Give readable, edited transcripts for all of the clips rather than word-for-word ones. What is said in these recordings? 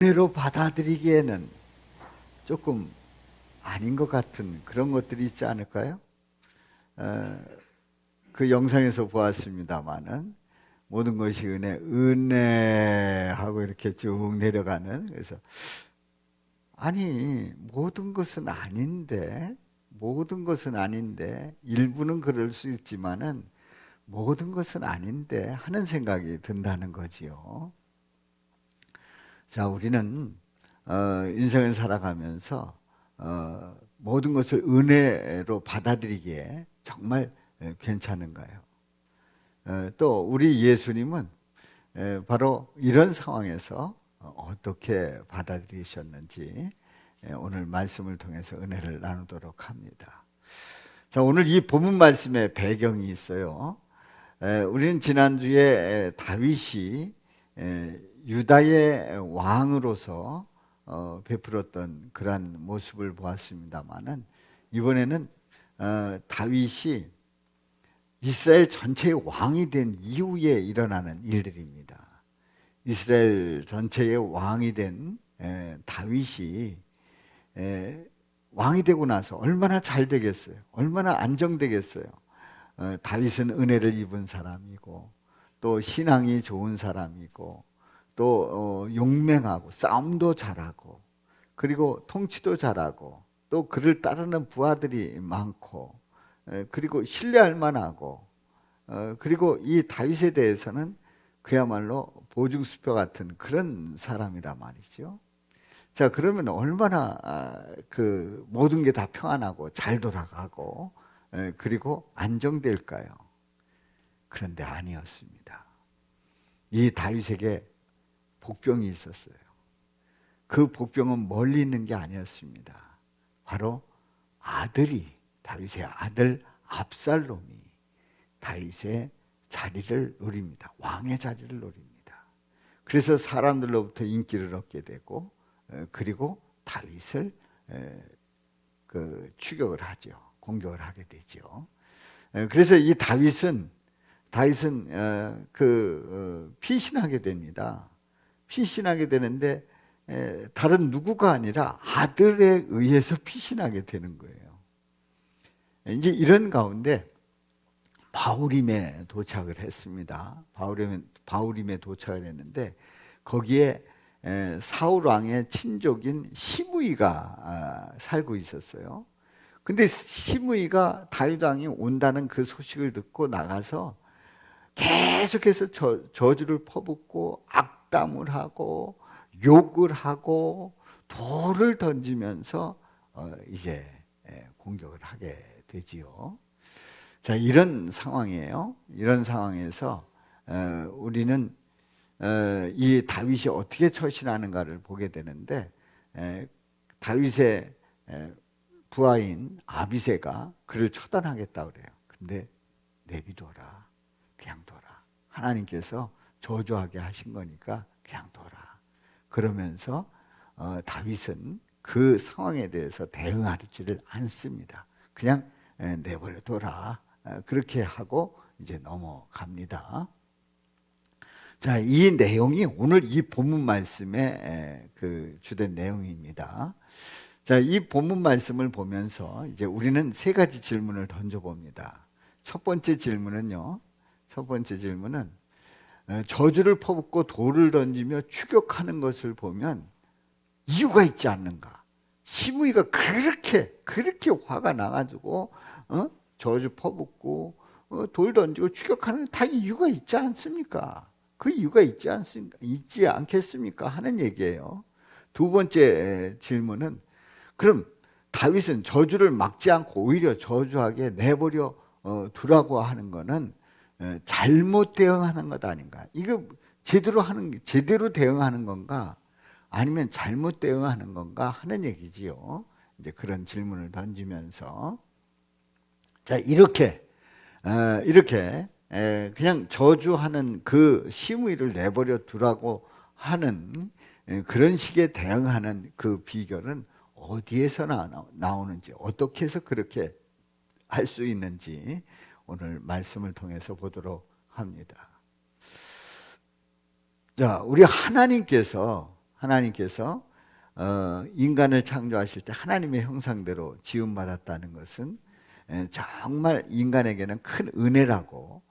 은혜로 받아들이기에는 조금 아닌 것 같은 그런 것들이 있지 않을까요? 그 영상에서 보았습니다마는 모든 것이 은혜 하고 이렇게 쭉 내려가는, 그래서 아니 모든 것은 아닌데 일부는 그럴 수 있지만은 모든 것은 아닌데 하는 생각이 든다는 거지요. 자, 우리는 인생을 살아가면서 모든 것을 은혜로 받아들이기에 정말 괜찮은가요? 또 우리 예수님은 바로 이런 상황에서 어떻게 받아들이셨는지 오늘 말씀을 통해서 은혜를 나누도록 합니다. 자, 오늘 이 본문 말씀에 배경이 있어요. 우리는 지난주에 다윗이 유다의 왕으로서 베풀었던 그러한 모습을 보았습니다마는, 이번에는 다윗이 이스라엘 전체의 왕이 된 이후에 일어나는 일들입니다. 이스라엘 전체의 왕이 된 다윗이 왕이 되고 나서 얼마나 잘 되겠어요? 얼마나 안정되겠어요? 다윗은 은혜를 입은 사람이고, 또 신앙이 좋은 사람이고, 또 용맹하고 싸움도 잘하고, 그리고 통치도 잘하고, 또 그를 따르는 부하들이 많고, 그리고 신뢰할 만하고, 그리고 이 다윗에 대해서는 그야말로 보증수표 같은 그런 사람이라 말이죠. 자, 그러면 얼마나 그 모든 게 다 평안하고 잘 돌아가고 그리고 안정될까요? 그런데 아니었습니다. 이 다윗에게 복병이 있었어요. 그 복병은 멀리 있는 게 아니었습니다. 바로 다윗의 아들 압살롬이 다윗의 자리를 노립니다. 왕의 자리를 노립니다. 그래서 사람들로부터 인기를 얻게 되고, 그리고 다윗을 추격을 하죠. 공격을 하게 되죠. 그래서 이 다윗은 피신하게 됩니다. 피신하게 되는데 다른 누구가 아니라 아들에 의해서 피신하게 되는 거예요. 이제 이런 가운데 바후림에 도착을 했습니다. 바후림에 도착을 했는데 거기에 사울 왕의 친족인 시므이가 살고 있었어요. 근데 시므이가 다윗 왕이 온다는 그 소식을 듣고 나가서 계속해서 저주를 퍼붓고 악담을 하고 욕을 하고 돌을 던지면서 이제 공격을 하게 되지요. 자, 이런 상황이에요. 이런 상황에서 우리는 이 다윗이 어떻게 처신하는가를 보게 되는데, 다윗의 부하인 아비새가 그를 처단하겠다 그래요. 근데 내비둬라, 그냥 둬라. 하나님께서 저주하게 하신 거니까 그냥 둬라. 그러면서 다윗은 그 상황에 대해서 대응하지를 않습니다. 그냥 내버려 둬라. 그렇게 하고 이제 넘어갑니다. 자, 이 내용이 오늘 이 본문 말씀의 그 주된 내용입니다. 자, 이 본문 말씀을 보면서 이제 우리는 세 가지 질문을 던져봅니다. 첫 번째 질문은 저주를 퍼붓고 돌을 던지며 추격하는 것을 보면 이유가 있지 않는가? 시므이가 그렇게 화가 나가지고 저주 퍼붓고 돌 던지고 추격하는 다 이유가 있지 않습니까? 그 이유가 있지 않겠습니까? 하는 얘기예요. 두 번째 질문은, 그럼 다윗은 저주를 막지 않고 오히려 저주하게 내버려 두라고 하는 것은 잘못 대응하는 것 아닌가? 이거 제대로 대응하는 건가? 아니면 잘못 대응하는 건가 하는 얘기지요. 이제 그런 질문을 던지면서, 자, 이렇게 그냥 저주하는 그 시므이를 내버려 두라고 하는 그런 식의 대응하는 그 비결은 어디에서 나오는지, 어떻게 해서 그렇게 할 수 있는지 오늘 말씀을 통해서 보도록 합니다. 자, 우리 하나님께서 하나님께서 인간을 창조하실 때 하나님의 형상대로 지음받았다는 것은 정말 인간에게는 큰 은혜라고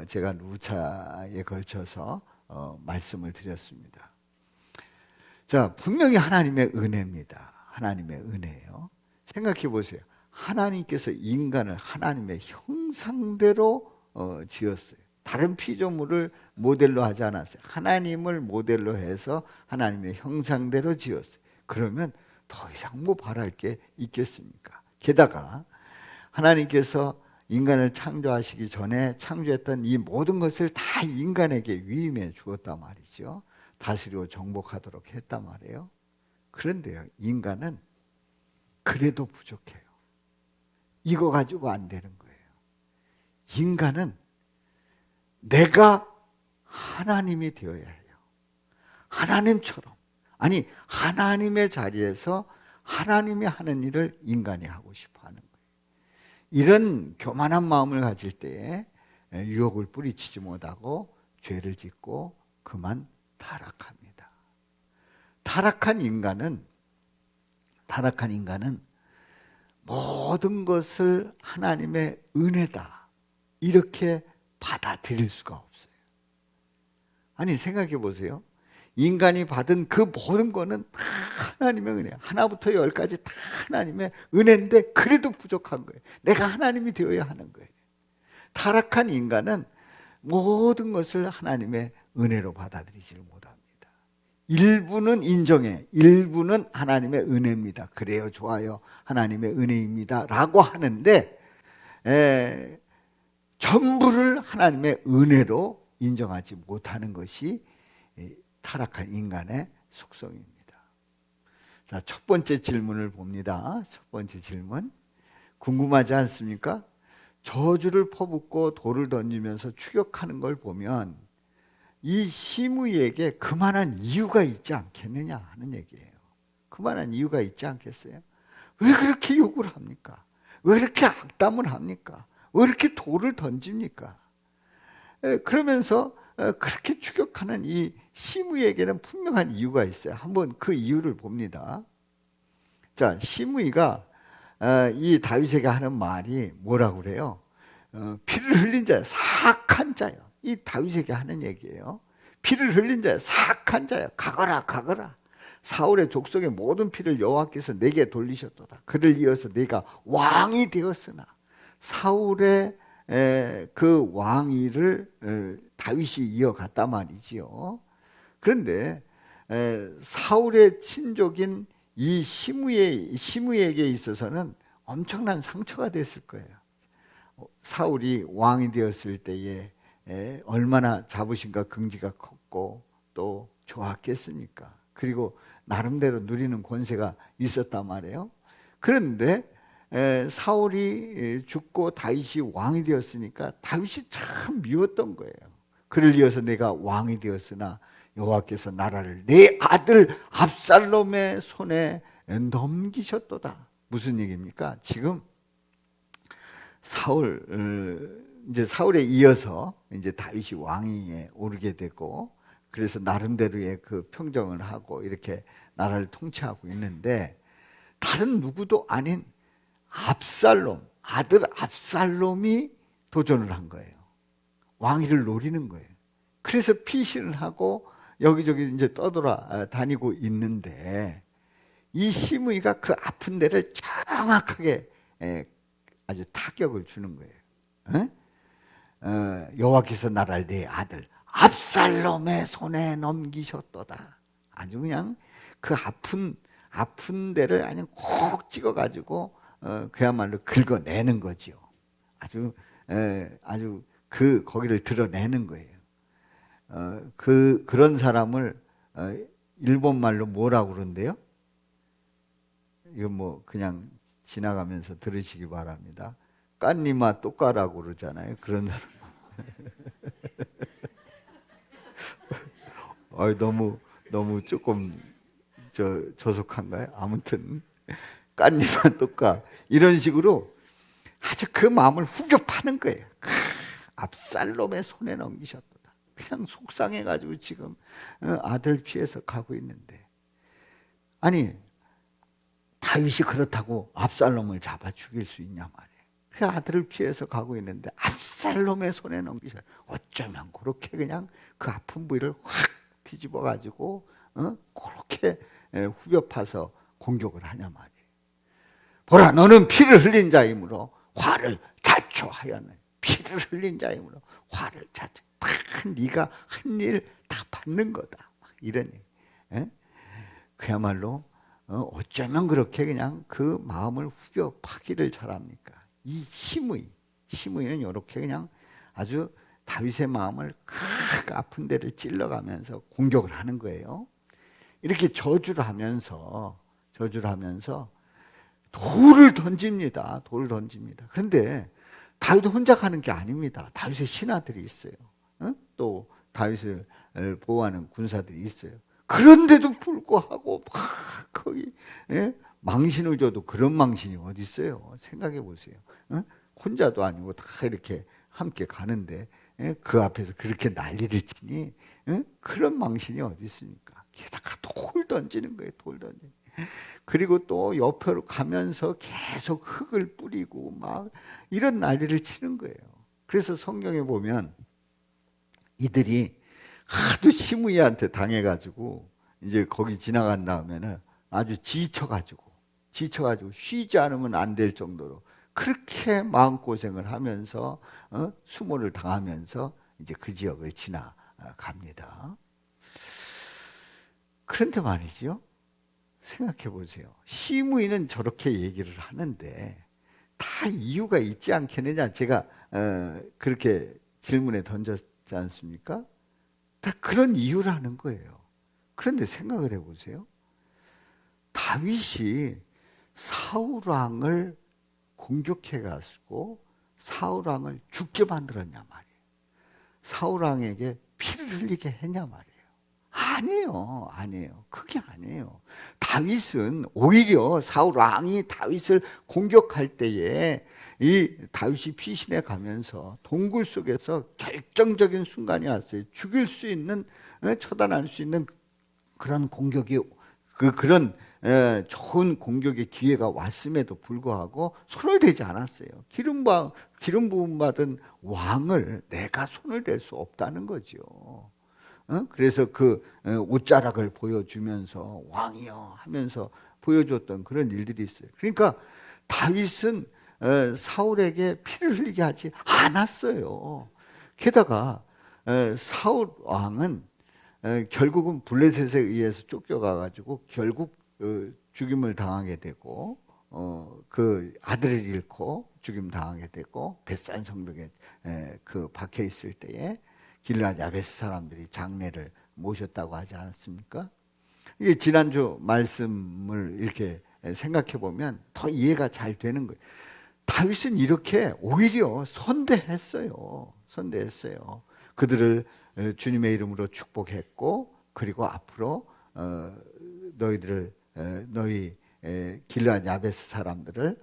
제가 누차에 걸쳐서 말씀을 드렸습니다. 자, 분명히 하나님의 은혜입니다. 하나님의 은혜예요. 생각해 보세요. 하나님께서 인간을 하나님의 형상대로 지었어요. 다른 피조물을 모델로 하지 않았어요. 하나님을 모델로 해서 하나님의 형상대로 지었어요. 그러면 더 이상 뭐 바랄 게 있겠습니까? 게다가 하나님께서 인간을 창조하시기 전에 창조했던 이 모든 것을 다 인간에게 위임해 주었단 말이죠. 다스리고 정복하도록 했단 말이에요. 그런데요, 인간은 그래도 부족해요. 이거 가지고 안 되는 거예요. 인간은 내가 하나님이 되어야 해요. 하나님처럼. 아니, 하나님의 자리에서 하나님이 하는 일을 인간이 하고 싶어 하는 거예요. 이런 교만한 마음을 가질 때에 유혹을 뿌리치지 못하고 죄를 짓고 그만 타락합니다. 타락한 인간은 모든 것을 하나님의 은혜다 이렇게 받아들일 수가 없어요. 아니, 생각해 보세요. 인간이 받은 그 모든 거는 다 하나님의 은혜야. 하나부터 열까지 다 하나님의 은혜인데 그래도 부족한 거예요. 내가 하나님이 되어야 하는 거예요. 타락한 인간은 모든 것을 하나님의 은혜로 받아들이지를 못합니다. 일부는 인정해. 일부는 하나님의 은혜입니다. 그래요, 좋아요. 하나님의 은혜입니다. 라고 하는데 전부를 하나님의 은혜로 인정하지 못하는 것이 타락한 인간의 속성입니다. 자, 첫 번째 질문을 봅니다. 첫 번째 질문. 궁금하지 않습니까? 저주를 퍼붓고 돌을 던지면서 추격하는 걸 보면 이 시므이에게 그만한 이유가 있지 않겠느냐 하는 얘기예요. 그만한 이유가 있지 않겠어요? 왜 그렇게 욕을 합니까? 왜 그렇게 악담을 합니까? 왜 이렇게 돌을 던집니까? 그러면서 그렇게 추격하는 이 시므이에게는 분명한 이유가 있어요. 한번 그 이유를 봅니다. 자, 시므이가 이 다윗에게 하는 말이 뭐라고 그래요? 피를 흘린 자야, 사악한 자야. 이 다윗에게 하는 얘기예요. 피를 흘린 자야, 사악한 자야. 가거라, 가거라. 사울의 족속의 모든 피를 여호와께서 내게 돌리셨도다. 그를 이어서 내가 왕이 되었으나 사울의 그 왕위를 다윗이 이어갔단 말이지요. 그런데 사울의 친족인 이 시므이에게 있어서는 엄청난 상처가 됐을 거예요. 사울이 왕이 되었을 때에 얼마나 자부심과 긍지가 컸고 또 좋았겠습니까? 그리고 나름대로 누리는 권세가 있었단 말이에요. 그런데 사울이 죽고 다윗이 왕이 되었으니까 다윗이 참 미웠던 거예요. 그를 이어서 내가 왕이 되었으나 여호와께서 나라를 내 아들 압살롬의 손에 넘기셨도다. 무슨 얘기입니까? 지금 이제 사울에 이어서 이제 다윗이 왕위에 오르게 되고, 그래서 나름대로의 그 평정을 하고 이렇게 나라를 통치하고 있는데, 다른 누구도 아닌 아들 압살롬이 도전을 한 거예요. 왕위를 노리는 거예요. 그래서 피신을 하고 여기저기 이제 떠돌아 다니고 있는데, 이 시므이가 그 아픈 데를 정확하게 아주 타격을 주는 거예요. 여호와께서 나라를 내 아들 압살롬의 손에 넘기셨도다. 아주 그냥 그 아픈 데를 아주 콕 찍어가지고 그야말로 긁어내는 거죠. 아주 거기를 드러내는 거예요. 그런 사람을 일본 말로 뭐라고 그러는데요? 이거 뭐 그냥 지나가면서 들으시기 바랍니다. 깐니마 똑까라고 그러잖아요. 그런 사람. 너무 조금 저속한가요? 아무튼 깐니마 똑까 이런 식으로 아주 그 마음을 후벼 파는 거예요. 압살롬의 손에 넘기셨도다. 그냥 속상해가지고 지금 아들 피해서 가고 있는데, 아니 다윗이 그렇다고 압살롬을 잡아 죽일 수 있냐 말이에요. 그 아들을 피해서 가고 있는데 압살롬의 손에 넘기셔. 어쩌면 그렇게 그냥 그 아픈 부위를 확 뒤집어 가지고 그렇게 후벼 파서 공격을 하냐 말이에요. 보라, 너는 피를 흘린 자이므로 화를 자초하였네. 피를 흘린 자이므로 화를 자초. 다 네가 한 일 다 받는 거다. 이런 얘기. 그야말로 어쩌면 그렇게 그냥 그 마음을 후벼 파기를 잘합니까? 이 시므이는 이렇게 그냥 아주 다윗의 마음을 그 아픈 데를 찔러가면서 공격을 하는 거예요. 이렇게 저주를 하면서 돌을 던집니다. 그런데 다윗은 혼자 가는 게 아닙니다. 다윗의 신하들이 있어요. 또 다윗을 보호하는 군사들이 있어요. 그런데도 불구하고 막 거기 망신을 줘도 그런 망신이 어디 있어요? 생각해 보세요. 혼자도 아니고 다 이렇게 함께 가는데 그 앞에서 그렇게 난리를 치니 그런 망신이 어디 있습니까? 게다가 돌 던지는 거예요. 돌 던지는. 그리고 또 옆으로 가면서 계속 흙을 뿌리고 막 이런 난리를 치는 거예요. 그래서 성경에 보면 이들이 하도 시므이한테 당해가지고 이제 거기 지나간 다음에는 아주 지쳐가지고 쉬지 않으면 안 될 정도로 그렇게 마음고생을 하면서 수모를 당하면서 이제 그 지역을 지나갑니다. 그런데 말이죠. 생각해 보세요. 시므이는 저렇게 얘기를 하는데 다 이유가 있지 않겠느냐. 제가 그렇게 질문에 던졌지 않습니까? 다 그런 이유라는 거예요. 그런데 생각을 해보세요. 다윗이 사울왕을 공격해가지고 사울왕을 죽게 만들었냐 말이에요. 사울왕에게 피를 흘리게 했냐 말이에요. 아니에요. 그게 아니에요. 다윗은 오히려 사울왕이 다윗을 공격할 때에 이 다윗이 피신해 가면서 동굴 속에서 결정적인 순간이 왔어요. 죽일 수 있는, 처단할 수 있는 그런 공격이, 그런 좋은 공격의 기회가 왔음에도 불구하고 손을 대지 않았어요. 기름 부음 받은 왕을 내가 손을 댈 수 없다는 거죠. 그래서 그 옷자락을 보여주면서 왕이여 하면서 보여줬던 그런 일들이 있어요. 그러니까 다윗은 사울에게 피를 흘리게 하지 않았어요. 게다가 사울 왕은 결국은 블레셋에 의해서 쫓겨가가지고 결국 죽임을 당하게 되고 그 아들을 잃고 죽임 당하게 되고 벳산 성벽에 그 박혀 있을 때에 길르앗 야베스 사람들이 장례를 모셨다고 하지 않았습니까? 이게 지난주 말씀을 이렇게 생각해 보면 더 이해가 잘 되는 거예요. 다윗은 이렇게 오히려 선대했어요. 그들을 주님의 이름으로 축복했고, 그리고 앞으로 너희 길르앗 야베스 사람들을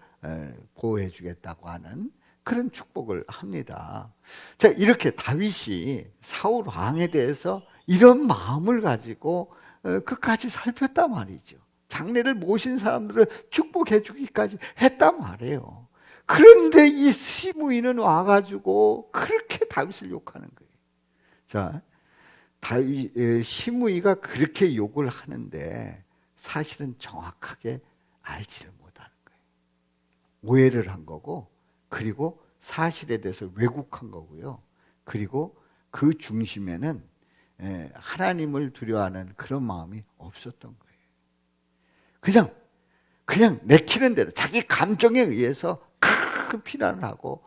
보호해 주겠다고 하는 그런 축복을 합니다. 자, 이렇게 다윗이 사울 왕에 대해서 이런 마음을 가지고 끝까지 살폈단 말이죠. 장례를 모신 사람들을 축복해 주기까지 했단 말이에요. 그런데 이 시므이는 와가지고 그렇게 다윗을 욕하는 거예요. 자, 시므이가 그렇게 욕을 하는데 사실은 정확하게 알지를 못하는 거예요. 오해를 한 거고, 그리고 사실에 대해서 왜곡한 거고요. 그리고 그 중심에는 하나님을 두려워하는 그런 마음이 없었던 거예요. 그냥 내키는 대로 자기 감정에 의해서 큰 비난을 하고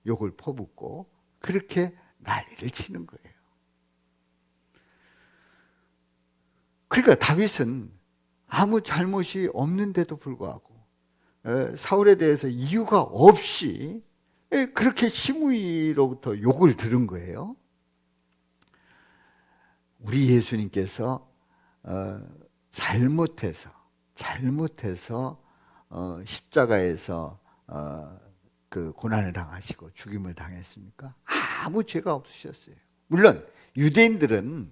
욕을 퍼붓고 그렇게 난리를 치는 거예요. 그러니까 다윗은 아무 잘못이 없는데도 불구하고 사울에 대해서 이유가 없이 그렇게 시므이로부터 욕을 들은 거예요. 우리 예수님께서 잘못해서 십자가에서 그 고난을 당하시고 죽임을 당했습니까? 아무 죄가 없으셨어요. 물론 유대인들은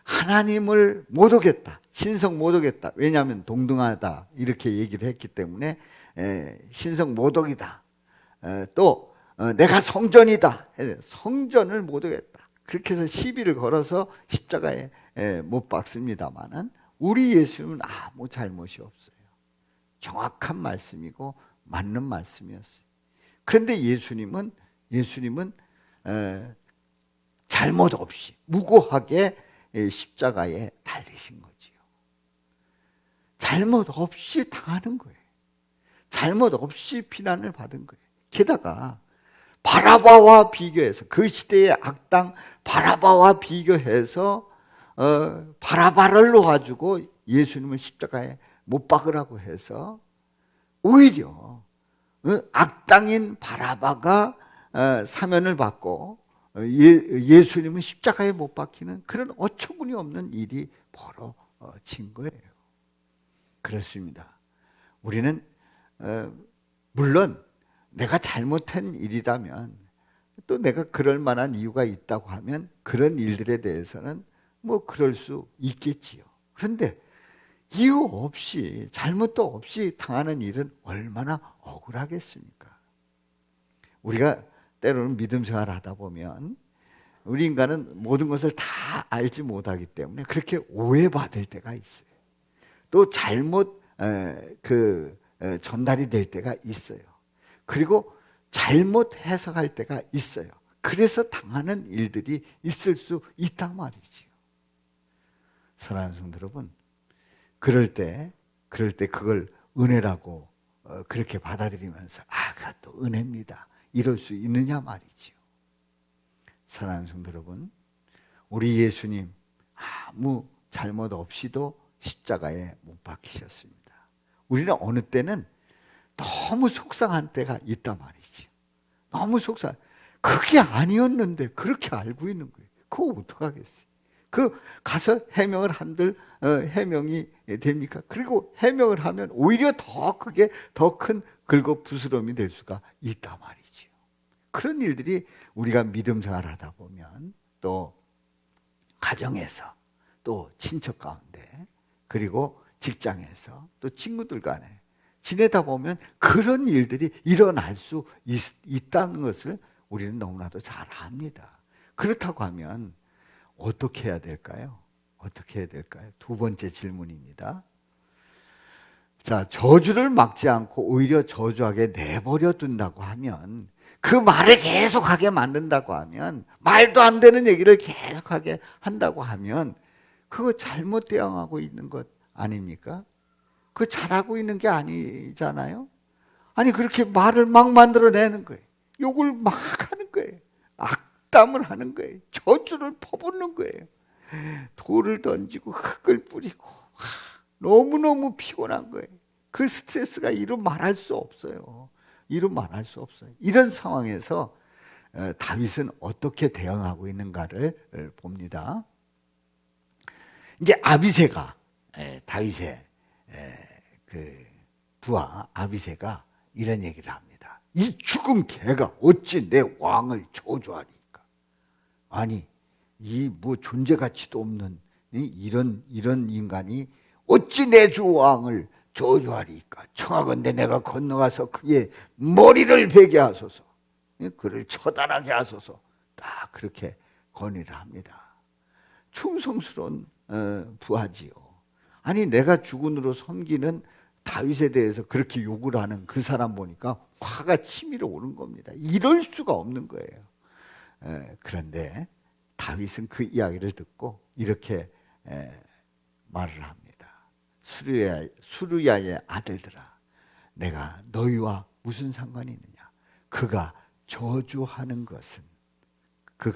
하나님을 못 오겠다. 신성 못 오겠다. 왜냐하면 동등하다. 이렇게 얘기를 했기 때문에 신성 못 오기다. 또 내가 성전이다. 성전을 못 오겠다. 그렇게 해서 시비를 걸어서 십자가에 못 박습니다만은 우리 예수님은 아무 잘못이 없어요. 정확한 말씀이고 맞는 말씀이었어요. 그런데 예수님은 잘못 없이 무고하게 십자가에 달리신 거지요. 잘못 없이 당하는 거예요. 잘못 없이 비난을 받은 거예요. 게다가 바라바와 비교해서 그 시대의 악당 바라바와 비교해서 바라바를 놓아주고 예수님을 십자가에 못 박으라고 해서 오히려 악당인 바라바가 사면을 받고 예수님은 십자가에 못 박히는 그런 어처구니 없는 일이 벌어진 거예요. 그렇습니다. 우리는 물론 내가 잘못한 일이라면 또 내가 그럴 만한 이유가 있다고 하면 그런 일들에 대해서는 뭐 그럴 수 있겠지요. 그런데 이유 없이 잘못도 없이 당하는 일은 얼마나 억울하겠습니까? 우리가 때로는 믿음 생활을 하다 보면 우리 인간은 모든 것을 다 알지 못하기 때문에 그렇게 오해받을 때가 있어요. 또 잘못 전달이 될 때가 있어요. 그리고 잘못 해석할 때가 있어요. 그래서 당하는 일들이 있을 수 있단 말이지요. 사랑하는 성도 여러분, 그럴 때 그걸 은혜라고 그렇게 받아들이면서 그것도 은혜입니다. 이럴 수 있느냐 말이지요. 사랑하는 성도 여러분, 우리 예수님 아무 잘못 없이도 십자가에 못 박히셨습니다. 우리는 어느 때는 너무 속상한 때가 있단 말이지. 너무 속상. 그게 아니었는데 그렇게 알고 있는 거예요. 그거 어떡하겠어요? 그 가서 해명을 한들 해명이 됩니까? 그리고 해명을 하면 오히려 더 크게 더 큰 긁어 부스럼이 될 수가 있단 말이지요. 그런 일들이 우리가 믿음 생활을 하다 보면 또 가정에서 또 친척 가운데 그리고 직장에서 또 친구들 간에 지내다 보면 그런 일들이 일어날 수 있다는 것을 우리는 너무나도 잘 압니다. 그렇다고 하면 어떻게 해야 될까요? 어떻게 해야 될까요? 두 번째 질문입니다. 자, 저주를 막지 않고 오히려 저주하게 내버려 둔다고 하면, 그 말을 계속하게 만든다고 하면, 말도 안 되는 얘기를 계속하게 한다고 하면 그거 잘못 대응하고 있는 것 아닙니까? 그거 잘하고 있는 게 아니잖아요. 아니 그렇게 말을 막 만들어내는 거예요. 욕을 막 하는 거예요. 악담을 하는 거예요. 저주를 퍼붓는 거예요. 돌을 던지고 흙을 뿌리고 너무너무 피곤한 거예요. 그 스트레스가 이루 말할 수 없어요. 이루 말할 수 없어요. 이런 상황에서 다윗은 어떻게 대응하고 있는가를 봅니다. 이제 아비새가 다윗의 그 부하 아비새가 이런 얘기를 합니다. 이 죽은 개가 어찌 내 왕을 저주하리까? 아니 이 뭐 존재 가치도 없는 이런 인간이 어찌 내 주 왕을 저주하리까? 청하건대 내가 건너가서 그의 머리를 베게 하소서, 그를 처단하게 하소서. 딱 그렇게 건의를 합니다. 충성스러운 부하지요. 아니 내가 주군으로 섬기는 다윗에 대해서 그렇게 욕을 하는 그 사람 보니까 화가 치밀어 오른 겁니다. 이럴 수가 없는 거예요. 그런데 다윗은 그 이야기를 듣고 이렇게 말을 합니다. 수르야의 아들들아, 내가 너희와 무슨 상관이 있느냐? 그가 저주하는 것은 그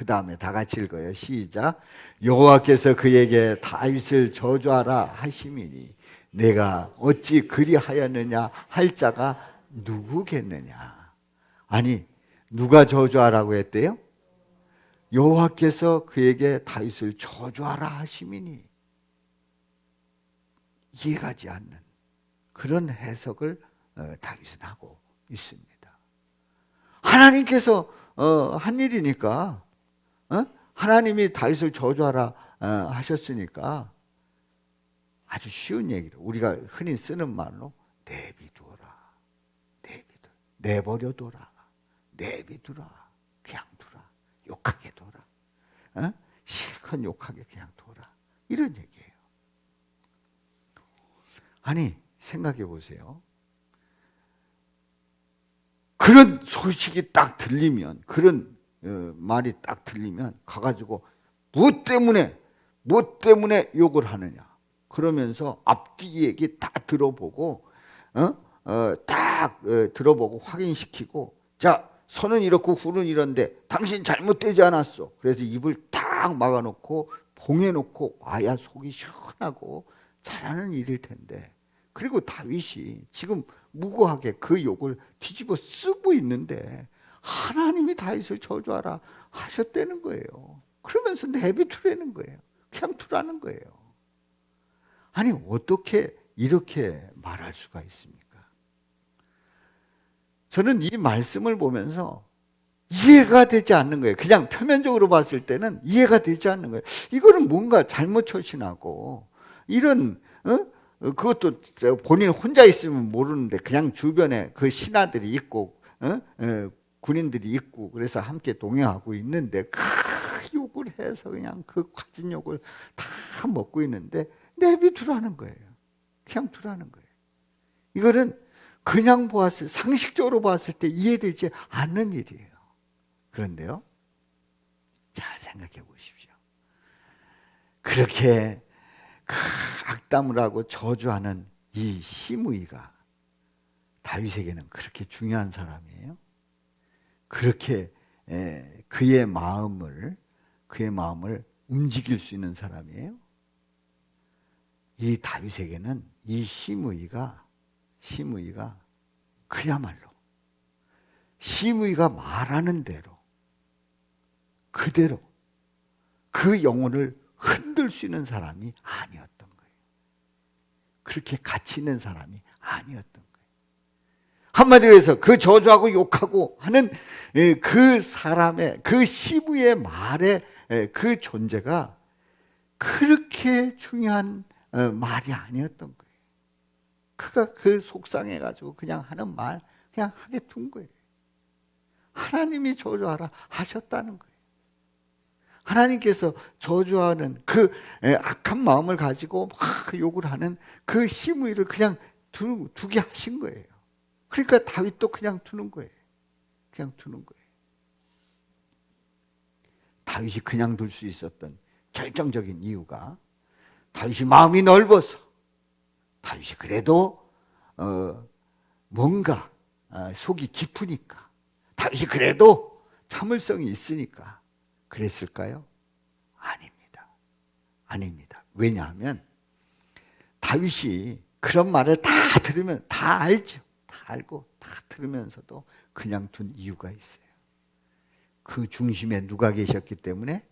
다음에 다 같이 읽어요. 시작. 여호와께서 그에게 다윗을 저주하라 하심이니 내가 어찌 그리하였느냐 할 자가 누구겠느냐? 아니 누가 저주하라고 했대요? 여호와께서 그에게 다윗을 저주하라 하심이니. 이해가지 않는 그런 해석을 다윗은 하고 있습니다. 하나님께서 한 일이니까 하나님이 다윗을 저주하라 하셨으니까 아주 쉬운 얘기로 우리가 흔히 쓰는 말로 내비두어라, 내버려둬라, 내비두라, 그냥 두라, 욕하게 둬라, 실컷 욕하게 그냥 둬라, 이런 얘기예요. 아니 생각해 보세요. 그런 소식이 딱 들리면, 그런 말이 딱 들리면 가가지고 무엇 때문에 욕을 하느냐, 그러면서 앞뒤 얘기 다 들어보고 들어보고 확인시키고, 자 선은 이렇고 후는 이런데 당신 잘못되지 않았어. 그래서 입을 딱 막아놓고 봉해놓고 와야 속이 시원하고 잘하는 일일 텐데, 그리고 다윗이 지금 무고하게 그 욕을 뒤집어 쓰고 있는데 하나님이 다윗을 저주하라 하셨다는 거예요. 그러면서 내비두라는 거예요. 그냥 두라는 거예요. 아니 어떻게 이렇게 말할 수가 있습니까? 저는 이 말씀을 보면서 이해가 되지 않는 거예요. 그냥 표면적으로 봤을 때는 이해가 되지 않는 거예요. 이거는 뭔가 잘못 처신하고, 이런 그것도 본인 혼자 있으면 모르는데 그냥 주변에 그 신하들이 있고 군인들이 있고 그래서 함께 동행하고 있는데 그 욕을 해서 그냥 그 가진 욕을 다 먹고 있는데 내비두라는 거예요. 그냥 두라는 거예요. 이거는 그냥 상식적으로 봤을 때 이해되지 않는 일이에요. 그런데요, 잘 생각해 보십시오. 그렇게 악담을 하고 저주하는 이 시므이가 다윗에게는 그렇게 중요한 사람이에요. 그렇게 그의 마음을 움직일 수 있는 사람이에요. 이 다윗에게는 이 시므이가 그야말로 시므이가 말하는 대로 그대로 그 영혼을 흔들 수 있는 사람이 아니었던 거예요. 그렇게 가치 있는 사람이 아니었던 거예요. 한마디로 해서 그 저주하고 욕하고 하는 그 사람의, 그 시므이의 말의 그 존재가 그렇게 중요한 말이 아니었던 거예요. 그가 그 속상해가지고 그냥 하는 말 그냥 하게 둔 거예요. 하나님이 저주하라 하셨다는 거예요. 하나님께서 저주하는 그 악한 마음을 가지고 막 욕을 하는 그 시므이를 그냥 두게 하신 거예요. 그러니까 다윗도 그냥 두는 거예요. 그냥 두는 거예요. 다윗이 그냥 둘 수 있었던 결정적인 이유가, 다윗이 마음이 넓어서, 다윗이 그래도 뭔가 속이 깊으니까, 다윗이 그래도 참을성이 있으니까 그랬을까요? 아닙니다. 왜냐하면 다윗이 그런 말을 다 들으면 다 알죠. 다 알고 다 들으면서도 그냥 둔 이유가 있어요. 그 중심에 누가 계셨기 때문에?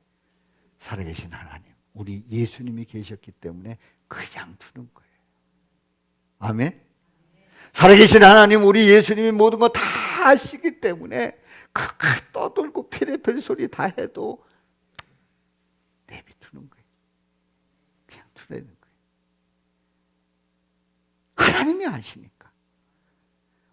살아계신 하나님, 우리 예수님이 계셨기 때문에 그냥 두는 거예요. 아멘. 살아계신 하나님, 우리 예수님이 모든 거 다 아시기 때문에 떠들고 피대별 소리 다 해도 내비두는 거예요. 그냥 두라는 거예요. 하나님이 아시니까,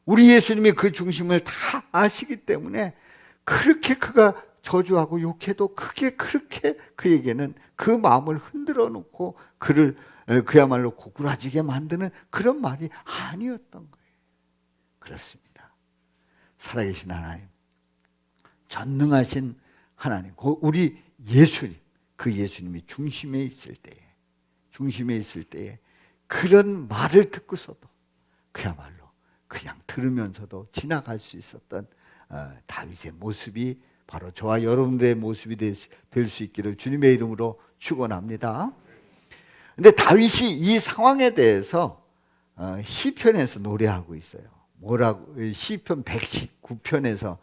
우리 예수님이 그 중심을 다 아시기 때문에 그렇게 그가 저주하고 욕해도 그게 그렇게 그에게는 그 마음을 흔들어 놓고 그를 그야말로 고꾸라지게 만드는 그런 말이 아니었던 거예요. 그렇습니다. 살아계신 하나님, 전능하신 하나님, 우리 예수님, 그 예수님이 중심에 있을 때에 그런 말을 듣고서도 그야말로 그냥 들으면서도 지나갈 수 있었던 다윗의 모습이 바로 저와 여러분들의 모습이 될 수 있기를 주님의 이름으로 축원합니다. 근데 다윗이 이 상황에 대해서 시편에서 노래하고 있어요. 뭐라고? 시편 119편에서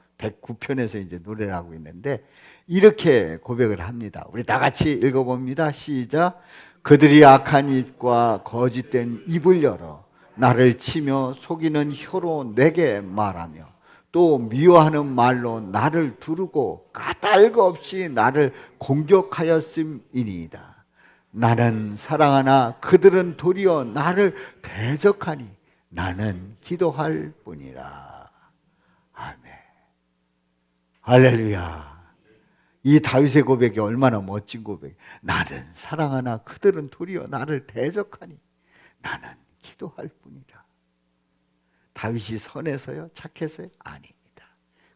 이제 노래를 하고 있는데 이렇게 고백을 합니다. 우리 다 같이 읽어봅니다. 시작. 그들이 악한 입과 거짓된 입을 열어 나를 치며 속이는 혀로 내게 말하며 또 미워하는 말로 나를 두르고 까닭 없이 나를 공격하였음이니이다. 나는 사랑하나 그들은 도리어 나를 대적하니 나는 기도할 뿐이라. 아멘. 할렐루야. 이 다윗의 고백이 얼마나 멋진 고백. 나는 사랑하나 그들은 도리어 나를 대적하니 나는 기도할 뿐이라. 다윗이 선해서요? 착해서요? 아닙니다.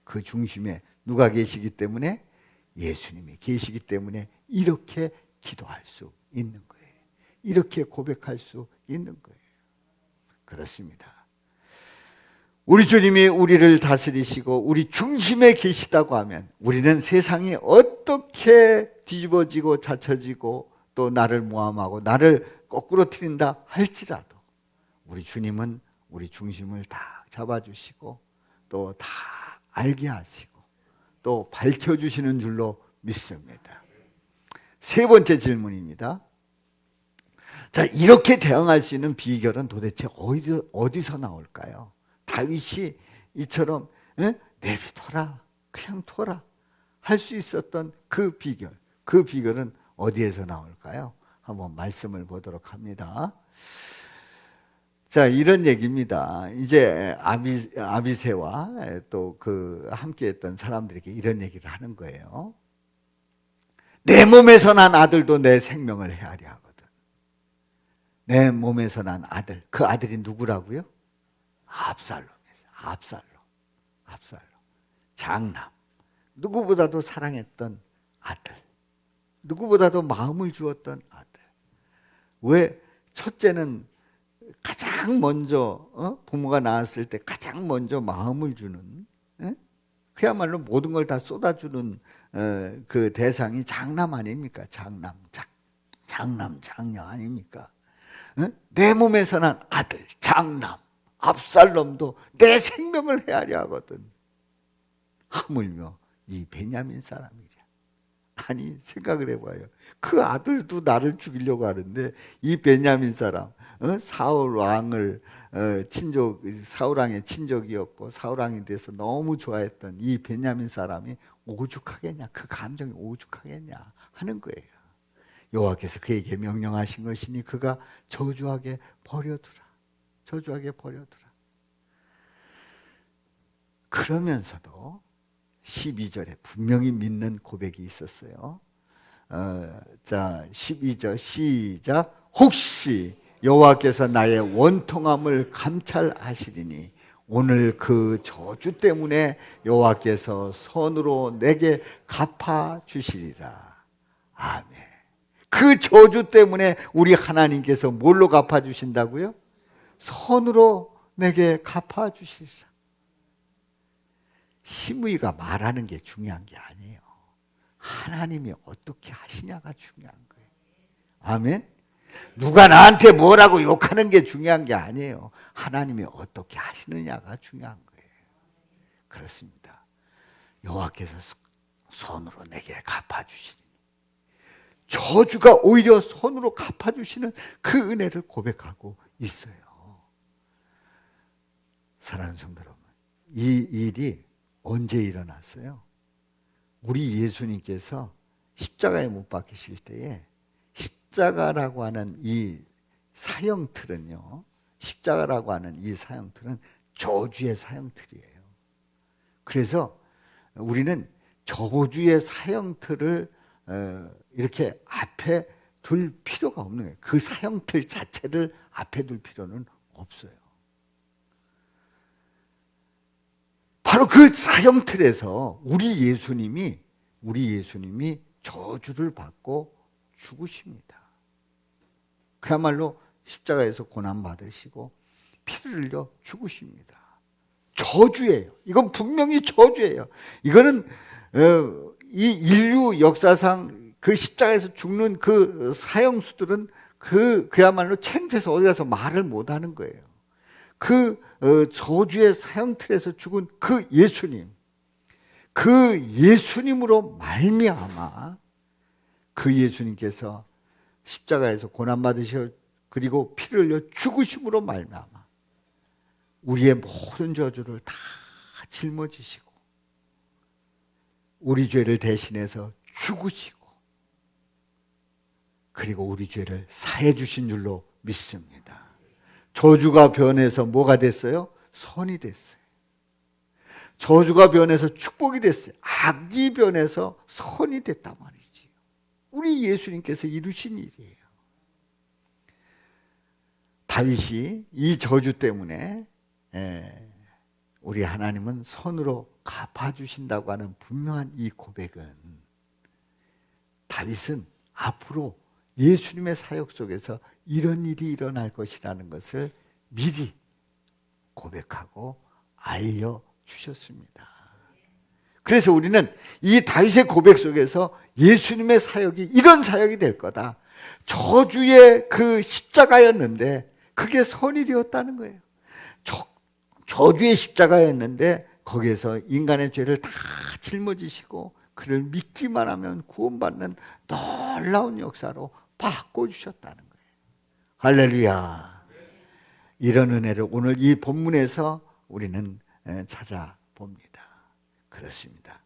그 중심에 누가 계시기 때문에? 예수님이 계시기 때문에 이렇게 기도할 수 있는 거예요. 이렇게 고백할 수 있는 거예요. 그렇습니다. 우리 주님이 우리를 다스리시고 우리 중심에 계시다고 하면 우리는 세상이 어떻게 뒤집어지고 닫혀지고 또 나를 모함하고 나를 거꾸로 트린다 할지라도 우리 주님은 우리 중심을 다 잡아주시고 또 다 알게 하시고 또 밝혀주시는 줄로 믿습니다. 세 번째 질문입니다. 자, 이렇게 대응할 수 있는 비결은 도대체 어디서 나올까요? 다윗이 이처럼 내비둬라, 그냥 둬라 할 수 있었던 그 비결은 어디에서 나올까요? 한번 말씀을 보도록 합니다. 자, 이런 얘기입니다. 이제 아비새와 또 그 함께했던 사람들에게 이런 얘기를 하는 거예요. 내 몸에서 난 아들도 내 생명을 헤아려 하거든. 내 몸에서 난 아들, 그 아들이 누구라고요? 압살롬. 장남. 누구보다도 사랑했던 아들. 누구보다도 마음을 주었던 아들. 왜? 첫째는 가장 먼저 부모가 낳았을 때 가장 먼저 마음을 주는, 그야말로 모든 걸 다 쏟아주는 그 대상이 장남 아닙니까? 장녀 아닙니까? 내 몸에서 난 아들, 장남, 압살롬도 내 생명을 헤아려 하거든. 하물며 이 베냐민 사람이랴. 아니, 생각을 해봐요. 그 아들도 나를 죽이려고 하는데 이 베냐민 사람, 사울 왕의 친족이었고 사울 왕에 대해서 너무 좋아했던 이 베냐민 사람이 오죽하겠냐, 그 감정이 오죽하겠냐 하는 거예요. 여호와께서 그에게 명령하신 것이니 그가 저주하게 버려두라. 그러면서도 12절에 분명히 믿는 고백이 있었어요. 자, 12절 시작. 혹시 여호와께서 나의 원통함을 감찰하시리니 오늘 그 저주 때문에 여호와께서 손으로 내게 갚아 주시리라. 아멘. 그 저주 때문에 우리 하나님께서 뭘로 갚아 주신다고요? 손으로 내게 갚아 주시리라. 시므이가 말하는 게 중요한 게 아니에요. 하나님이 어떻게 하시냐가 중요한 거예요. 아멘. 누가 나한테 뭐라고 욕하는 게 중요한 게 아니에요. 하나님이 어떻게 하시느냐가 중요한 거예요. 그렇습니다. 여호와께서 손으로 내게 갚아주시니 저주가 오히려 손으로 갚아주시는 그 은혜를 고백하고 있어요. 사랑하는 성도 여러분, 이 일이 언제 일어났어요? 우리 예수님께서 십자가에 못 박히실 때에 십자가라고 하는 이 사형틀은요, 십자가라고 하는 이 사형틀은 저주의 사형틀이에요. 그래서 우리는 저주의 사형틀을 이렇게 앞에 둘 필요가 없는 거예요. 그 사형틀 자체를 앞에 둘 필요는 없어요. 바로 그 사형틀에서 우리 예수님이 저주를 받고 죽으십니다. 그야말로 십자가에서 고난받으시고 피를 흘려 죽으십니다. 저주예요. 이건 분명히 저주예요. 이거는 이 인류 역사상 그 십자가에서 죽는 그 사형수들은 그야말로 창피해서 어디 가서 말을 못하는 거예요. 그 저주의 사형틀에서 죽은 그 예수님으로 말미암아 그 예수님께서 십자가에서 고난받으셔 그리고 피를 흘려 죽으심으로 말미암아 우리의 모든 저주를 다 짊어지시고 우리 죄를 대신해서 죽으시고 그리고 우리 죄를 사해 주신 줄로 믿습니다. 저주가 변해서 뭐가 됐어요? 선이 됐어요. 저주가 변해서 축복이 됐어요. 악이 변해서 선이 됐단 말이지. 우리 예수님께서 이루신 일이에요. 다윗이 이 저주 때문에 우리 하나님은 선으로 갚아주신다고 하는 분명한 이 고백은 다윗은 앞으로 예수님의 사역 속에서 이런 일이 일어날 것이라는 것을 미리 고백하고 알려주셨습니다. 그래서 우리는 이 다윗의 고백 속에서 예수님의 사역이 이런 사역이 될 거다. 저주의 그 십자가였는데 그게 선이 되었다는 거예요. 저주의 십자가였는데 거기에서 인간의 죄를 다 짊어지시고 그를 믿기만 하면 구원받는 놀라운 역사로 바꿔주셨다는 거예요. 할렐루야. 이런 은혜를 오늘 이 본문에서 우리는 찾아봅니다. 그렇습니다.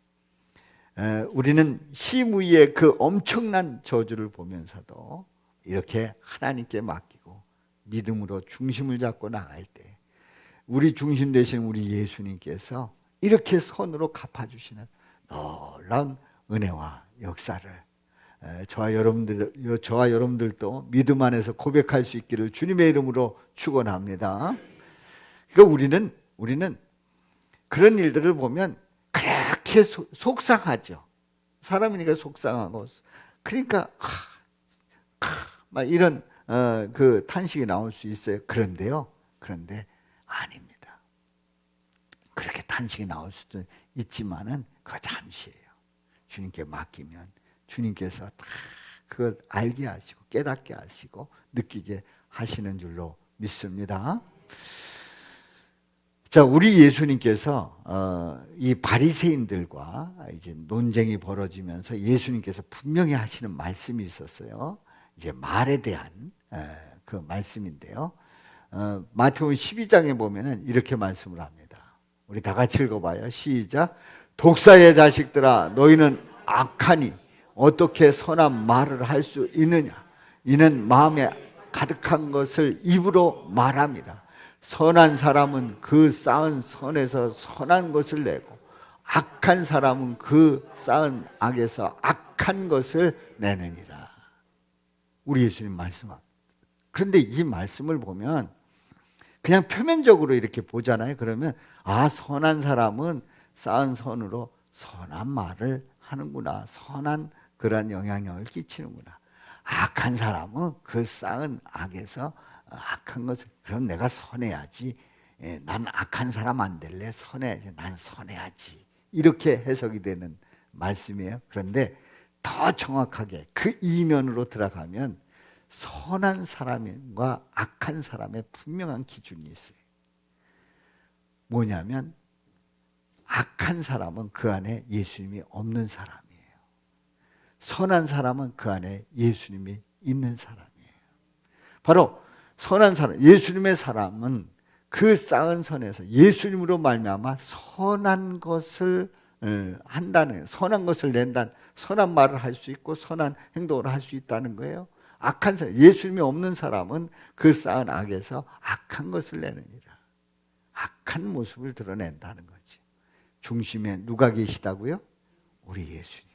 우리는 시므이의 그 엄청난 저주를 보면서도 이렇게 하나님께 맡기고 믿음으로 중심을 잡고 나갈 때 우리 중심 되신 우리 예수님께서 이렇게 선으로 갚아주시는 놀라운 은혜와 역사를 저와 여러분들도 믿음 안에서 고백할 수 있기를 주님의 이름으로 축원합니다. 그러니까 우리는 그런 일들을 보면 그렇게 속상하죠. 사람이니까 속상하고 그러니까 막 이런 그 탄식이 나올 수 있어요. 그런데 아닙니다. 그렇게 탄식이 나올 수도 있지만은 그거 잠시예요. 주님께 맡기면 주님께서 다 그걸 알게 하시고 깨닫게 하시고 느끼게 하시는 줄로 믿습니다. 자, 우리 예수님께서 이 바리새인들과 이제 논쟁이 벌어지면서 예수님께서 분명히 하시는 말씀이 있었어요. 이제 말에 대한 그 말씀인데요. 마태복음 12장에 보면은 이렇게 말씀을 합니다. 우리 다 같이 읽어봐요. 시작. 독사의 자식들아, 너희는 악하니 어떻게 선한 말을 할 수 있느냐? 이는 마음에 가득한 것을 입으로 말합니다. 선한 사람은 그 쌓은 선에서 선한 것을 내고 악한 사람은 그 쌓은 악에서 악한 것을 내느니라. 우리 예수님 말씀합니다. 그런데 이 말씀을 보면 그냥 표면적으로 이렇게 보잖아요. 그러면 선한 사람은 쌓은 선으로 선한 말을 하는구나. 선한 그러한 영향력을 끼치는구나. 악한 사람은 그 쌓은 악에서 악한 것을 그럼 내가 선해야지. 난 악한 사람 안 될래. 선해야지. 난 선해야지. 이렇게 해석이 되는 말씀이에요. 그런데 더 정확하게 그 이면으로 들어가면 선한 사람과 악한 사람의 분명한 기준이 있어요. 뭐냐면 악한 사람은 그 안에 예수님이 없는 사람이에요. 선한 사람은 그 안에 예수님이 있는 사람이에요. 바로 선한 사람, 예수님의 사람은 그 쌓은 선에서 예수님으로 말미암아 선한 것을 한다는, 선한 것을 낸다는, 선한 말을 할 수 있고 선한 행동을 할 수 있다는 거예요. 악한 사람, 예수님이 없는 사람은 그 쌓은 악에서 악한 것을 내느니라. 악한 모습을 드러낸다는 거지. 중심에 누가 계시다고요? 우리 예수님.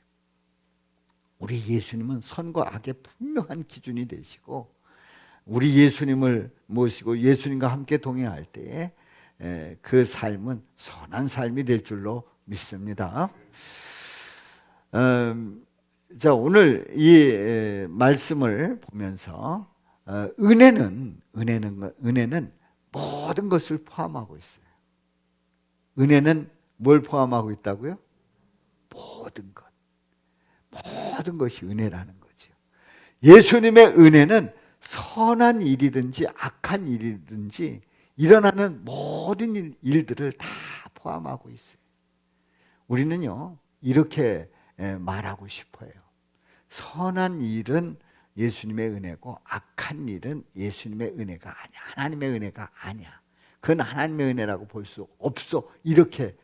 우리 예수님은 선과 악의 분명한 기준이 되시고 우리 예수님을 모시고 예수님과 함께 동행할 때에 그 삶은 선한 삶이 될 줄로 믿습니다. 자, 오늘 이 말씀을 보면서 은혜는 모든 것을 포함하고 있어요. 은혜는 뭘 포함하고 있다고요? 모든 것. 모든 것이 은혜라는 거죠. 예수님의 은혜는 선한 일이든지 악한 일이든지 일어나는 모든 일들을 다 포함하고 있어요. 우리는요, 이렇게 말하고 싶어요. 선한 일은 예수님의 은혜고 악한 일은 예수님의 은혜가 아니야. 하나님의 은혜가 아니야. 그건 하나님의 은혜라고 볼 수 없어. 이렇게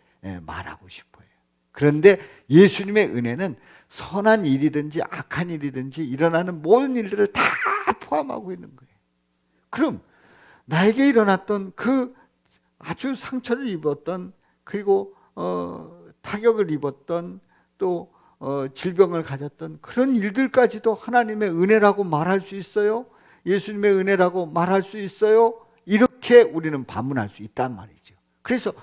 말하고 싶어요. 그런데 예수님의 은혜는 선한 일이든지 악한 일이든지 일어나는 모든 일들을 다 포함하고 있는 거예요. 그럼 나에게 일어났던 그 아주 상처를 입었던, 그리고 타격을 입었던, 또 질병을 가졌던 그런 일들까지도 하나님의 은혜라고 말할 수 있어요? 예수님의 은혜라고 말할 수 있어요? 이렇게 우리는 반문할 수 있단 말이죠. 그래서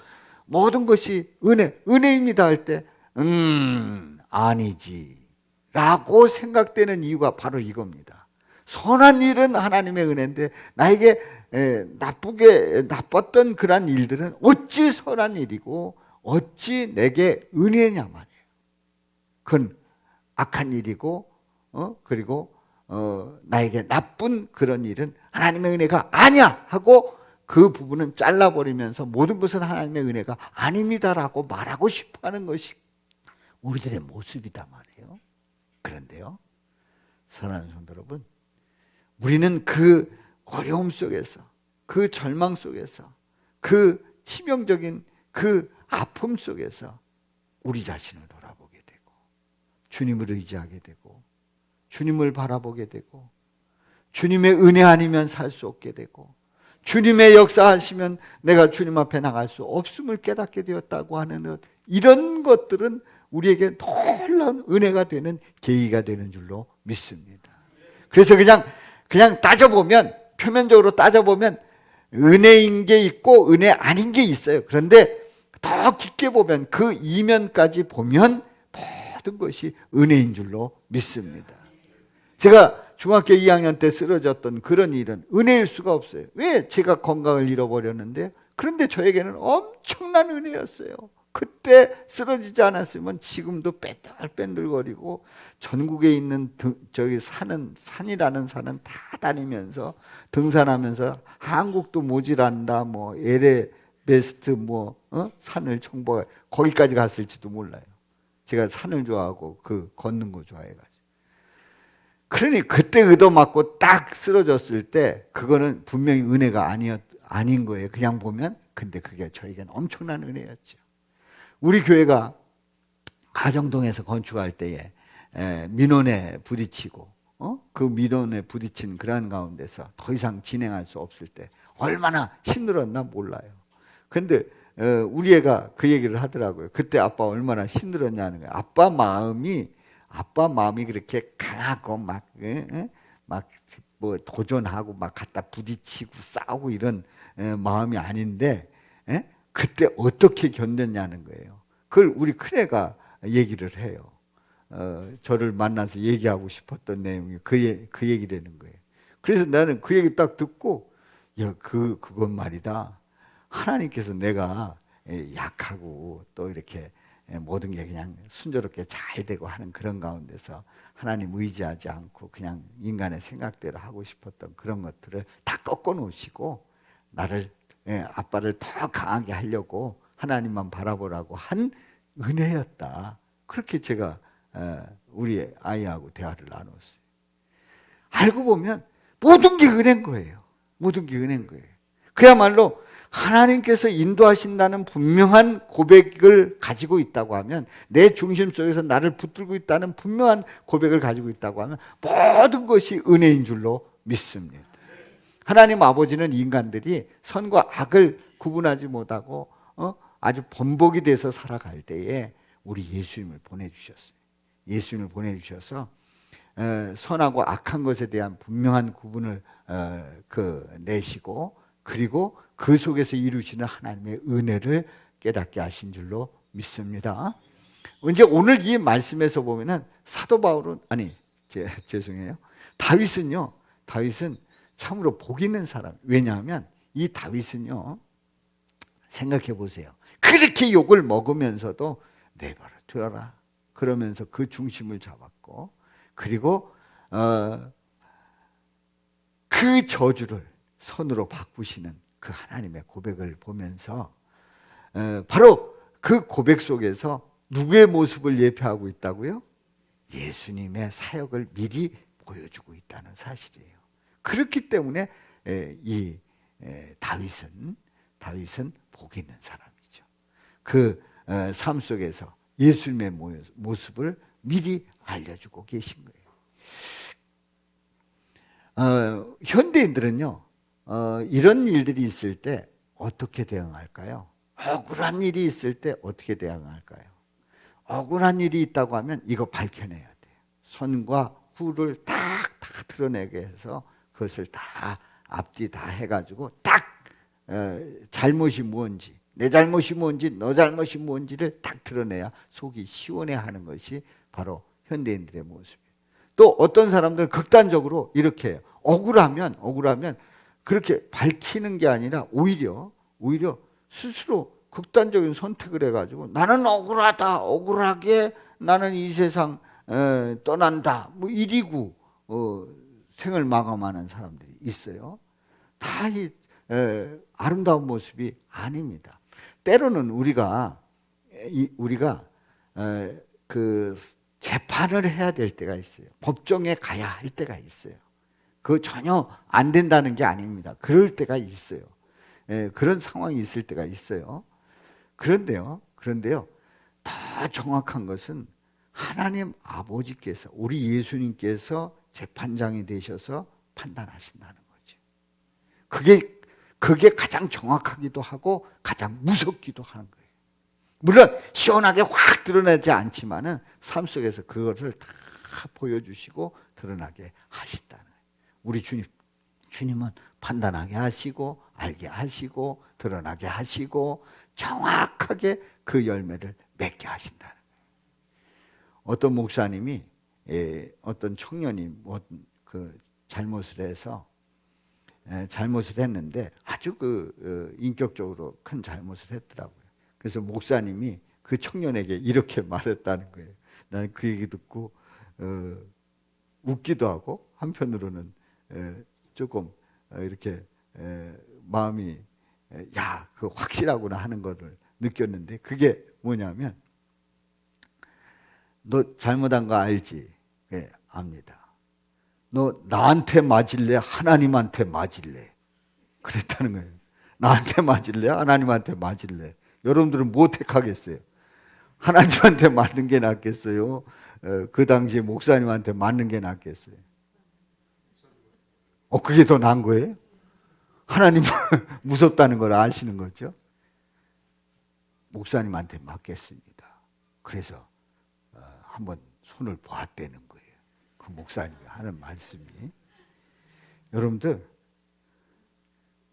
모든 것이 은혜입니다 할 때 아니지 라고 생각되는 이유가 바로 이겁니다. 선한 일은 하나님의 은혜인데 나에게 나빴던 그런 일들은 어찌 선한 일이고 어찌 내게 은혜냐 말이에요. 그건 악한 일이고 그리고 나에게 나쁜 그런 일은 하나님의 은혜가 아니야 하고 그 부분은 잘라버리면서 모든 것은 하나님의 은혜가 아닙니다라고 말하고 싶어하는 것이 우리들의 모습이다 말이에요. 그런데요, 사랑하는 성도 여러분, 우리는 그 어려움 속에서, 그 절망 속에서, 그 치명적인 그 아픔 속에서 우리 자신을 돌아보게 되고 주님을 의지하게 되고 주님을 바라보게 되고 주님의 은혜 아니면 살 수 없게 되고 주님의 역사하시면 내가 주님 앞에 나갈 수 없음을 깨닫게 되었다고 하는 이런 것들은 우리에게 놀라운 은혜가 되는 계기가 되는 줄로 믿습니다. 그래서 그냥 따져보면, 표면적으로 따져보면 은혜인 게 있고 은혜 아닌 게 있어요. 그런데 더 깊게 보면, 그 이면까지 보면 모든 것이 은혜인 줄로 믿습니다. 제가 중학교 2학년 때 쓰러졌던 그런 일은 은혜일 수가 없어요. 왜? 제가 건강을 잃어버렸는데, 그런데 저에게는 엄청난 은혜였어요. 그때 쓰러지지 않았으면 지금도 뺀들뺀들거리고 전국에 있는 산이라는 산은 다 다니면서 등산하면서 한국도 모질한다 뭐 에베레스트 산을 정보 거기까지 갔을지도 몰라요. 제가 산을 좋아하고 그 걷는 거 좋아해가지고. 그러니 그때 얻어맞고 딱 쓰러졌을 때 그거는 분명히 은혜가 아닌 거예요. 그냥 보면. 근데 그게 저에게는 엄청난 은혜였죠. 우리 교회가 가정동에서 건축할 때에 민원에 부딪히고 그 민원에 부딪힌 그런 가운데서 더 이상 진행할 수 없을 때 얼마나 힘들었나 몰라요. 근데 우리 애가 그 얘기를 하더라고요. 그때 아빠 얼마나 힘들었냐는 거예요. 아빠 마음이 그렇게 강하고 막 뭐 도전하고 막 갖다 부딪히고 싸우고 이런 마음이 아닌데 그때 어떻게 견뎠냐는 거예요. 그걸 우리 큰애가 얘기를 해요. 저를 만나서 얘기하고 싶었던 내용이 그 얘기라는 거예요. 그래서 나는 그 얘기 딱 듣고, 야, 그건 말이다. 하나님께서 내가 약하고 또 이렇게 모든 게 그냥 순조롭게 잘 되고 하는 그런 가운데서 하나님 의지하지 않고 그냥 인간의 생각대로 하고 싶었던 그런 것들을 다 꺾어 놓으시고 나를, 아빠를 더 강하게 하려고 하나님만 바라보라고 한 은혜였다. 그렇게 제가 우리 아이하고 대화를 나눴어요. 알고 보면 모든 게 은혜인 거예요. 모든 게 은혜인 거예요. 그야말로 하나님께서 인도하신다는 분명한 고백을 가지고 있다고 하면, 내 중심 속에서 나를 붙들고 있다는 분명한 고백을 가지고 있다고 하면 모든 것이 은혜인 줄로 믿습니다. 하나님 아버지는 인간들이 선과 악을 구분하지 못하고 아주 번복이 돼서 살아갈 때에 우리 예수님을 보내주셨어요. 예수님을 보내주셔서 선하고 악한 것에 대한 분명한 구분을 내시고, 그리고 그 속에서 이루시는 하나님의 은혜를 깨닫게 하신 줄로 믿습니다. 이제 오늘 이 말씀에서 보면은 사도 바울은, 죄송해요. 다윗은 참으로 복 있는 사람. 왜냐하면 이 다윗은요, 생각해 보세요. 그렇게 욕을 먹으면서도 내버려 두어라 그러면서 그 중심을 잡았고, 그리고 그 저주를 선으로 바꾸시는 그 하나님의 고백을 보면서 바로 그 고백 속에서 누구의 모습을 예표하고 있다고요? 예수님의 사역을 미리 보여주고 있다는 사실이에요. 그렇기 때문에 다윗은 복 있는 사람이죠. 그 삶 속에서 예수님의 모습을 미리 알려주고 계신 거예요. 현대인들은요, 이런 일들이 있을 때 어떻게 대응할까요? 억울한 일이 있을 때 어떻게 대응할까요? 억울한 일이 있다고 하면 이거 밝혀내야 돼요. 선과 후를 딱 드러내게 해서 그것을 다 앞뒤 다 해가지고 딱 잘못이 뭔지, 내 잘못이 뭔지, 너 잘못이 뭔지를 딱 드러내야 속이 시원해하는 것이 바로 현대인들의 모습이에요. 또 어떤 사람들은 극단적으로 이렇게 해요. 억울하면 그렇게 밝히는 게 아니라 오히려 스스로 극단적인 선택을 해가지고 나는 억울하게 나는 이 세상 떠난다. 뭐 이리고 생을 마감하는 사람들이 있어요. 다 이 아름다운 모습이 아닙니다. 때로는 우리가 그 재판을 해야 될 때가 있어요. 법정에 가야 할 때가 있어요. 그거 전혀 안 된다는 게 아닙니다. 그럴 때가 있어요. 그런 상황이 있을 때가 있어요. 그런데요, 더 정확한 것은 하나님 아버지께서, 우리 예수님께서 재판장이 되셔서 판단하신다는 거죠. 그게 가장 정확하기도 하고 가장 무섭기도 하는 거예요. 물론 시원하게 확 드러나지 않지만은 삶 속에서 그것을 다 보여주시고 드러나게 하신다는 거예요. 우리 주님은 판단하게 하시고 알게 하시고 드러나게 하시고 정확하게 그 열매를 맺게 하신다는 거예요. 어떤 목사님이 어떤 청년이 그 잘못을 해서 잘못을 했는데 아주 인격적으로 큰 잘못을 했더라고요. 그래서 목사님이 그 청년에게 이렇게 말했다는 거예요. 나는 그 얘기 듣고 웃기도 하고 한편으로는 조금 이렇게 마음이 그 확실하구나 하는 것을 느꼈는데, 그게 뭐냐면 너 잘못한 거 알지? 네, 압니다. 너 나한테 맞을래? 하나님한테 맞을래? 그랬다는 거예요. 나한테 맞을래? 하나님한테 맞을래? 여러분들은 뭐 택하겠어요? 하나님한테 맞는 게 낫겠어요? 그 당시에 목사님한테 맞는 게 낫겠어요? 그게 더 나은 거예요? 하나님 무섭다는 걸 아시는 거죠? 목사님한테 맞겠습니다. 그래서 한번 손을 보았다는 거예요. 그 목사님이 하는 말씀이. 여러분들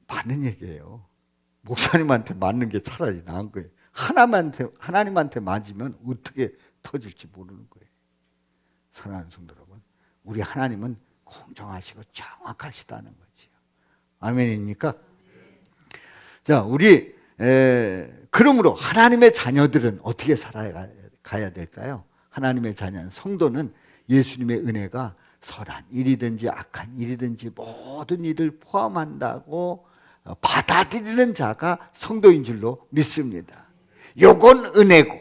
맞는 얘기예요. 목사님한테 맞는 게 차라리 나은 거예요. 하나님한테 맞으면 어떻게 터질지 모르는 거예요. 사랑하는 성도 여러분, 우리 하나님은 공정하시고 정확하시다는 거지요. 아멘입니까? 자, 우리 그러므로 하나님의 자녀들은 어떻게 살아가야 될까요? 하나님의 자녀는, 성도는 예수님의 은혜가 선한 일이든지 악한 일이든지 모든 일을 포함한다고 받아들이는 자가 성도인 줄로 믿습니다. 요건 은혜고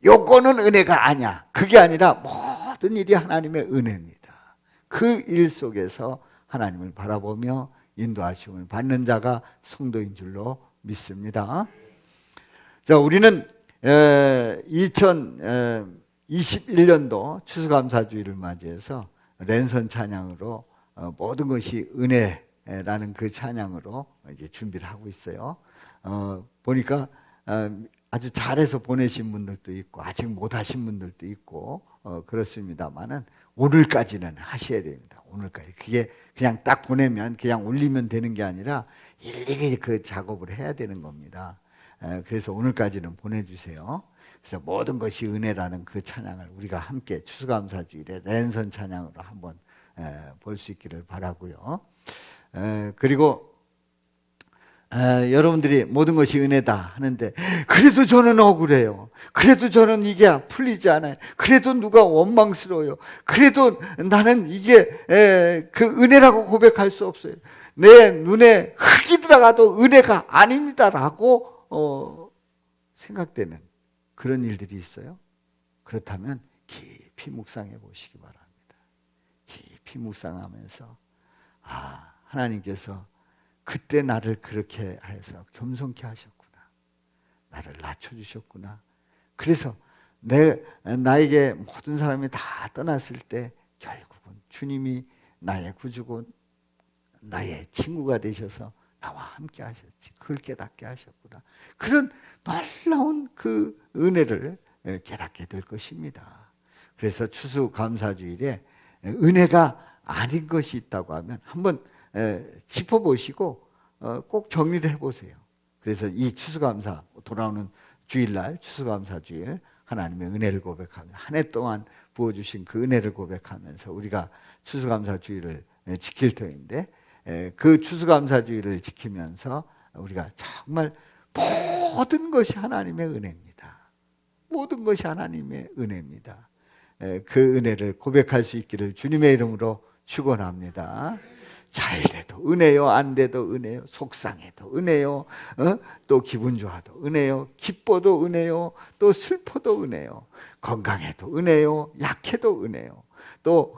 요거는 은혜가 아니야. 그게 아니라 모든 일이 하나님의 은혜입니다. 그 일 속에서 하나님을 바라보며 인도하심을 받는 자가 성도인 줄로 믿습니다. 자, 우리는 2021년도 추수감사주의를 맞이해서 랜선 찬양으로 모든 것이 은혜라는 그 찬양으로 이제 준비를 하고 있어요. 보니까 아주 잘해서 보내신 분들도 있고 아직 못하신 분들도 있고 그렇습니다만은 오늘까지는 하셔야 됩니다. 오늘까지. 그게 그냥 딱 보내면 그냥 올리면 되는 게 아니라 일일이 그 작업을 해야 되는 겁니다. 그래서 오늘까지는 보내주세요. 그래서 모든 것이 은혜라는 그 찬양을 우리가 함께 추수감사주일에 랜선 찬양으로 한번 볼 수 있기를 바라고요. 그리고 여러분들이 모든 것이 은혜다 하는데, 그래도 저는 억울해요. 그래도 저는 이게 풀리지 않아요. 그래도 누가 원망스러워요. 그래도 나는 이게 그 은혜라고 고백할 수 없어요. 내 눈에 흙이 들어가도 은혜가 아닙니다라고 생각되는 그런 일들이 있어요. 그렇다면 깊이 묵상해 보시기 바랍니다. 깊이 묵상하면서 하나님께서 그때 나를 그렇게 해서 겸손케 하셨구나. 나를 낮춰주셨구나. 그래서 나에게 모든 사람이 다 떠났을 때 결국은 주님이 나의 구주고 나의 친구가 되셔서 나와 함께 하셨지. 그걸 깨닫게 하셨구나. 그런 놀라운 그 은혜를 깨닫게 될 것입니다. 그래서 추수감사주일에 은혜가 아닌 것이 있다고 하면 한번 짚어보시고 꼭 정리를 해보세요. 그래서 이 추수감사 돌아오는 주일날 추수감사주일 하나님의 은혜를 고백하며 한 해 동안 부어주신 그 은혜를 고백하면서 우리가 추수감사주일을 지킬 터인데 그 추수감사주일을 지키면서 우리가 정말 모든 것이 하나님의 은혜입니다. 모든 것이 하나님의 은혜입니다. 그 은혜를 고백할 수 있기를 주님의 이름으로 축원합니다. 잘 돼도 은혜요, 안 돼도 은혜요, 속상해도 은혜요, 또 기분 좋아도 은혜요, 기뻐도 은혜요, 또 슬퍼도 은혜요, 건강해도 은혜요, 약해도 은혜요, 또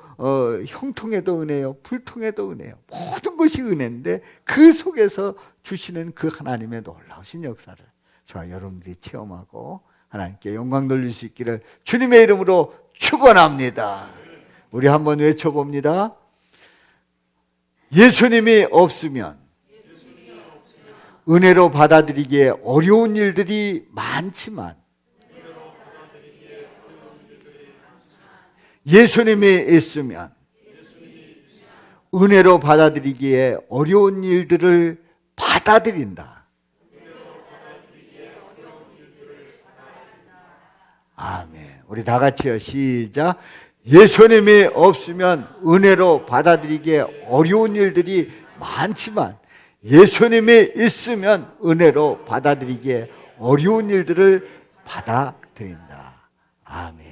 형통해도 은혜요, 불통해도 은혜요. 모든 것이 은혜인데 그 속에서 주시는 그 하나님의 놀라우신 역사를 저와 여러분들이 체험하고 하나님께 영광 돌릴 수 있기를 주님의 이름으로 축원합니다. 우리 한번 외쳐봅니다. 예수님이 없으면 은혜로 받아들이기에 어려운 일들이 많지만 예수님이 있으면 은혜로 받아들이기에 어려운 일들을 받아들인다. 아멘. 우리 다 같이요. 시작. 예수님이 없으면 은혜로 받아들이기에 어려운 일들이 많지만 예수님이 있으면 은혜로 받아들이기에 어려운 일들을 받아들인다. 아멘.